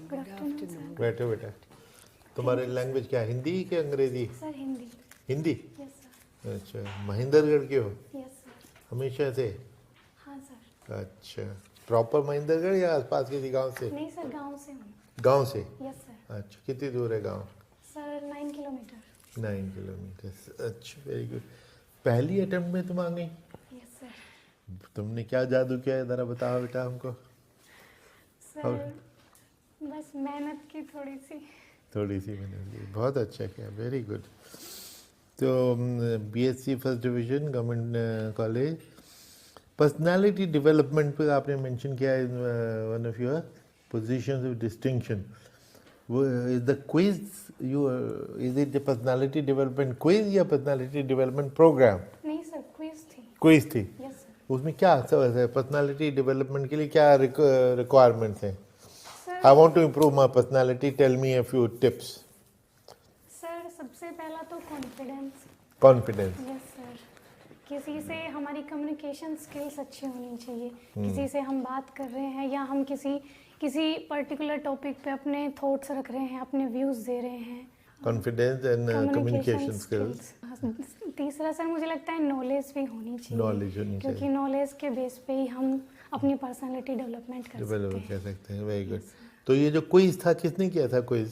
Good afternoon sir. बैठो बेटा। तुम्हारी लैंग्वेज क्या, हिंदी कि अंग्रेजी? Sir Hindi. Hindi? Yes sir. अच्छा, महेंद्रगढ़ के हो यस सर। हमेशा से? हाँ सर। अच्छा, प्रॉपर महेंद्रगढ़ या आसपास किसी गांव से? नहीं सर, गांव से हूँ। गांव से? Yes sir. अच्छा, कितनी दूर है गांव? Sir 9 kilometre. 9 किलोमीटर। अच्छा, वेरी गुड। पहली अटेम्प्ट में तुम आ गई? Yes sir. तुमने क्या जादू किया है, जरा बताओ बेटा हमको। सर बस मेहनत की थोड़ी सी मैंने, बहुत अच्छा किया, वेरी गुड। तो BSc first division government college. Personality development पे आपने मेंशन किया है one of your positions of distinction. वो is the quiz you, is it the personality development quiz या पर्सनालिटी डेवलपमेंट प्रोग्राम? नहीं सर, क्विज थी। Quiz थी। Yes sir. उसमें क्या पर्सनालिटी डेवलपमेंट के लिए क्या रिक्वायरमेंट्स हैं? Sir I want to improve my personality. Tell me a few tips. Sir सबसे पहला तो कॉन्फिडेंस। Confidence. Yes sir. किसी से हमारी कम्युनिकेशन स्किल्स अच्छी होनी चाहिए। किसी से हम बात कर रहे हैं या हम किसी पर्टिकुलर टॉपिक पे अपने थॉट्स रख रहे हैं, अपने व्यूज़ दे रहे हैं। Confidence and communication skills. तीसरा सर मुझे लगता है नॉलेज भी होनी चाहिए। Knowledge होनी क्योंकि चाहिए। नॉलेज के बेस पे ही हम अपनी पर्सनालिटी डेवलपमेंट कर सकते Develop हैं। कर सकते हैं, वेरी गुड। तो ये जो क्विज था, किसने किया था क्विज?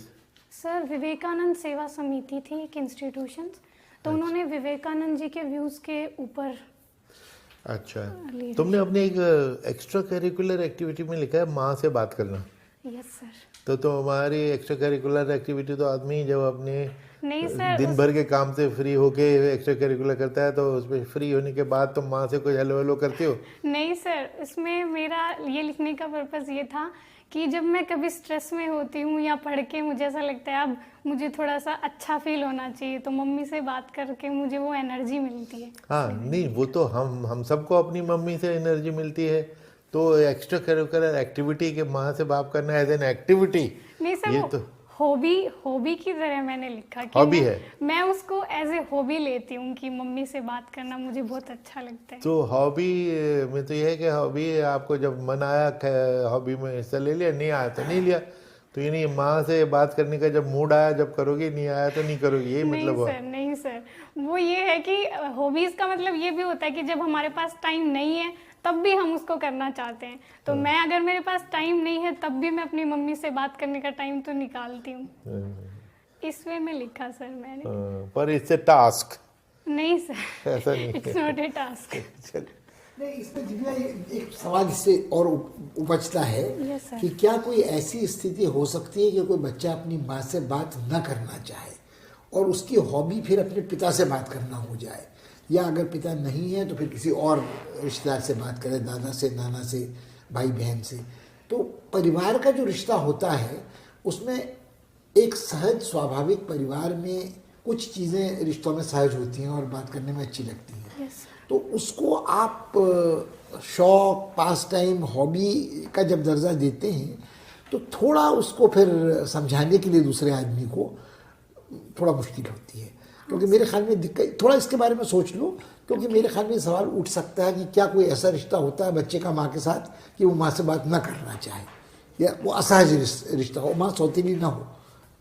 सर विवेकानंद सेवा समिति थी एक इंस्टीट्यूशन, तो उन्होंने विवेकानंद जी के व्यूज़ के ऊपर। अच्छा, Leadership. तुमने अपने एक एक्स्ट्रा करिकुलर एक्टिविटी में लिखा है माँ से बात करना। Yes sir. तो तुम्हारी एक्स्ट्रा करिकुलर एक्टिविटी तो आदमी जब अपने नहीं सर, दिन भर के काम से फ्री होके एक्स्ट्रा करिकुलर करता है, तो उसमें फ्री होने के बाद तुम माँ से कुछ हेलो हेलो करते हो? नहीं सर, इसमें मेरा ये लिखने का पर्पस ये था कि जब मैं कभी स्ट्रेस में होती हूँ या पढ़ के मुझे ऐसा लगता है अब मुझे थोड़ा सा अच्छा फील होना चाहिए, तो मम्मी से बात करके मुझे वो एनर्जी मिलती है। हाँ, नहीं वो तो हम सबको अपनी मम्मी से एनर्जी मिलती है। तो एक्स्ट्रा करिकुलर एक्टिविटी के माँ से बात करना एज एन एक्टिविटी, नहीं सर, ये वो तो हॉबी की तरह मैंने लिखा कि हॉबी है। मैं उसको एज ए हॉबी लेती हूँ कि मम्मी से बात करना मुझे बहुत अच्छा लगता है। तो हॉबी में तो ये है कि हॉबी आपको जब मन आया हॉबी में हिस्सा ले लिया, नहीं आया तो नहीं लिया। तो ये नहीं, माँ से बात करने का जब मूड आया जब करोगे, नहीं आया तो नहीं करोगे, ये मतलब हुआ? नहीं सर, वो ये है कि हॉबीज का मतलब ये भी होता है कि जब हमारे पास टाइम नहीं है तब भी हम उसको करना चाहते हैं। तो मैं अगर मेरे पास टाइम नहीं है तब भी मैं अपनी मम्मी से बात करने का टाइम तो निकालती हूँ। इस वे में लिखा सर मैंने। पर इससे टास्क नहीं सर, ऐसा नहीं इट्स नॉट ए टास्क। नहीं, इसमें दिव्या एक सवाल इससे और उपजता है Yes, sir. कि क्या कोई ऐसी स्थिति हो सकती है कि कोई बच्चा अपनी माँ से बात न करना चाहे और उसकी हॉबी फिर अपने पिता से बात करना हो जाए, या अगर पिता नहीं है तो फिर किसी और रिश्तेदार से बात करे, दादा से, नाना से, भाई बहन से। तो परिवार का जो रिश्ता होता है उसमें एक सहज स्वाभाविक परिवार में कुछ चीज़ें रिश्तों में सहज होती हैं और बात करने में अच्छी लगती हैं। Yes, तो उसको आप शौक, पास टाइम, हॉबी का जब दर्जा देते हैं तो थोड़ा उसको फिर समझाने के लिए दूसरे आदमी को थोड़ा मुश्किल होती है। क्योंकि मेरे ख्याल में दिक्कत, थोड़ा इसके बारे में सोच लो, क्योंकि मेरे ख्याल में सवाल उठ सकता है कि क्या कोई ऐसा रिश्ता होता है बच्चे का माँ के साथ कि वो माँ से बात ना करना चाहे, या वो असहज रिश्ता हो, माँ सौतेली ना हो,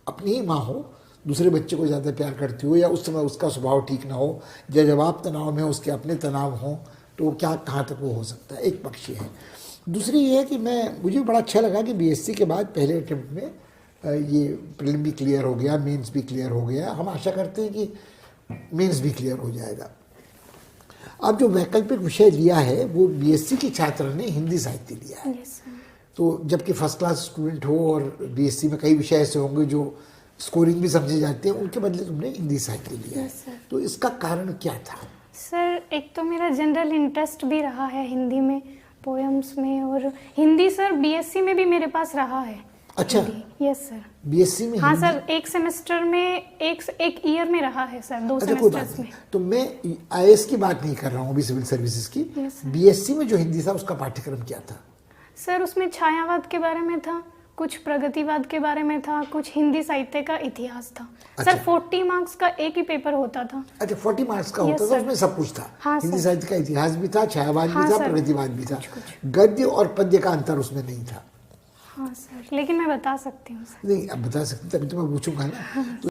अपनी ही माँ हो, दूसरे बच्चे को ज़्यादा प्यार करती हो, या उस समय उसका स्वभाव ठीक ना हो, या जब आप तनाव में उसके अपने तनाव हों, तो क्या कहाँ तक वो हो सकता है। एक पक्ष है। दूसरी ये है कि मुझे बड़ा अच्छा लगा कि बीएससी के बाद पहले अटेम्प्ट में ये प्रीलिम भी क्लियर हो गया, मेंस भी क्लियर हो गया। हम आशा करते हैं कि मेंस भी क्लियर हो जाएगा। अब जो वैकल्पिक विषय लिया है वो बीएससी के छात्र ने हिंदी साहित्य लिया है। Yes, sir. तो जबकि फर्स्ट क्लास स्टूडेंट हो और बीएससी में कई विषय ऐसे होंगे जो स्कोरिंग भी समझे जाते हैं, उनके बदले तुमने हिंदी साहित्य लिया है। Yes, sir. तो इसका कारण क्या था? सर एक तो मेरा जनरल इंटरेस्ट भी रहा है हिंदी में, पोएम्स में, और हिंदी सर बीएससी में भी मेरे पास रहा है। अच्छा। Yes sir. बीएससी में हाँ हिंदी? सर, एक सेमेस्टर में एक ईयर में रहा है सर, 2 अच्छा, कोई बात सेमेस्टर्स नहीं। में। तो मैं आईएएस की बात नहीं कर रहा हूँ अभी, सिविल सर्विसेज की। Yes, sir. बीएससी में जो हिंदी था उसका पाठ्यक्रम क्या था? सर उसमें छायावाद के बारे में था, कुछ प्रगतिवाद के बारे में था, कुछ हिंदी साहित्य का इतिहास था। अच्छा। सर 40 मार्क्स का एक ही पेपर होता था। अच्छा, 40 मार्क्स का Yes, होता था, sir. उसमें सब कुछ था। हाँ, हिंदी sir. साहित्य का इतिहास भी था, छायावाद हाँ, भी था, sir. प्रगतिवाद भी था। कुछ। गद्य और पद्य का अंतर उसमें नहीं था। हाँ सर, लेकिन मैं बता सकती हूँ सर। नहीं, अब बता सकते तभी तो मैं पूछूंगा ना। तो